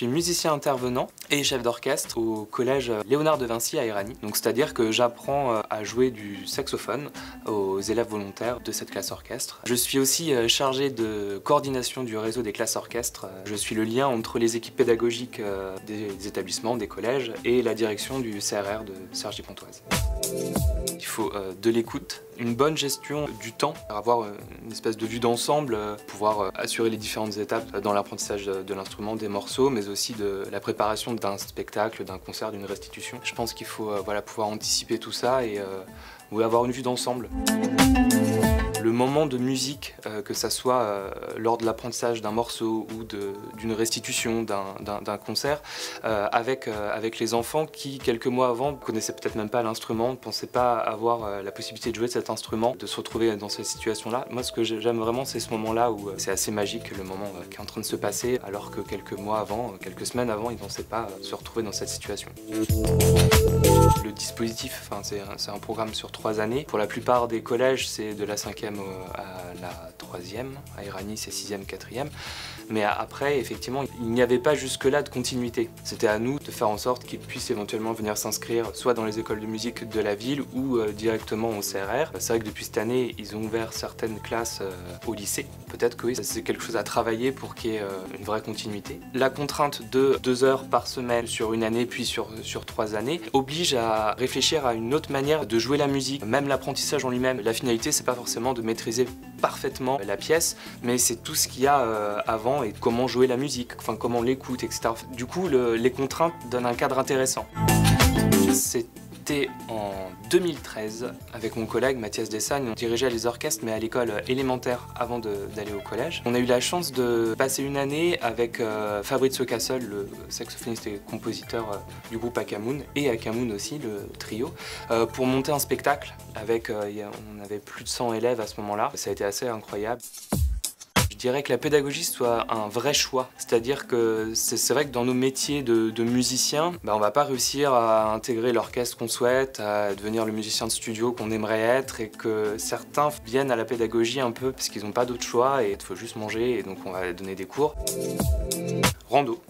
suis musicien intervenant et chef d'orchestre au collège Léonard de Vinci à Éragny. Donc c'est-à-dire que j'apprends à jouer du saxophone aux élèves volontaires de cette classe orchestre. Je suis aussi chargé de coordination du réseau des classes orchestres. Je suis le lien entre les équipes pédagogiques des établissements, des collèges et la direction du CRR de Cergy-Pontoise. Il faut de l'écoute, une bonne gestion du temps, avoir une espèce de vue d'ensemble, pouvoir assurer les différentes étapes dans l'apprentissage de l'instrument, des morceaux, mais aussi de la préparation d'un spectacle, d'un concert, d'une restitution. Je pense qu'il faut pouvoir anticiper tout ça et avoir une vue d'ensemble. Le moment de musique, que ça soit lors de l'apprentissage d'un morceau ou d'une restitution, d'un concert, avec les enfants qui, quelques mois avant, ne connaissaient peut-être même pas l'instrument, ne pensaient pas avoir la possibilité de jouer cet instrument, de se retrouver dans cette situation-là. Moi, ce que j'aime vraiment, c'est ce moment-là où c'est assez magique, le moment qui est en train de se passer, alors que quelques mois avant, quelques semaines avant, ils ne pensaient pas se retrouver dans cette situation. Le dispositif, c'est un programme sur 3 années. Pour la plupart des collèges, c'est de la 5e à la 3e. À Éragny, c'est 6e, 4e. Mais après, effectivement, il n'y avait pas jusque-là de continuité. C'était à nous de faire en sorte qu'ils puissent éventuellement venir s'inscrire soit dans les écoles de musique de la ville ou directement au CRR. C'est vrai que depuis cette année, ils ont ouvert certaines classes au lycée. Peut-être que oui, c'est quelque chose à travailler pour qu'il y ait une vraie continuité. La contrainte de 2 heures par semaine sur une année, puis sur 3 années, oblige à réfléchir à une autre manière de jouer la musique. Même l'apprentissage en lui-même. La finalité, c'est pas forcément de maîtriser parfaitement la pièce, mais c'est tout ce qu'il y a avant et comment jouer la musique, comment on l'écoute, etc. Du coup, les contraintes donnent un cadre intéressant. C'était en 2013, avec mon collègue Mathias Dessagne, on dirigeait les orchestres, mais à l'école élémentaire avant d'aller au collège. On a eu la chance de passer une année avec Fabrizio Cassel, le saxophoniste et compositeur du groupe Akamoon, et Akamoon aussi, le trio, pour monter un spectacle. On avait plus de 100 élèves à ce moment-là. Ça a été assez incroyable. Je dirais que la pédagogie soit un vrai choix, c'est-à-dire que c'est vrai que dans nos métiers de musiciens, on va pas réussir à intégrer l'orchestre qu'on souhaite, à devenir le musicien de studio qu'on aimerait être, et que certains viennent à la pédagogie un peu parce qu'ils n'ont pas d'autre choix et il faut juste manger, et donc on va donner des cours. Rando.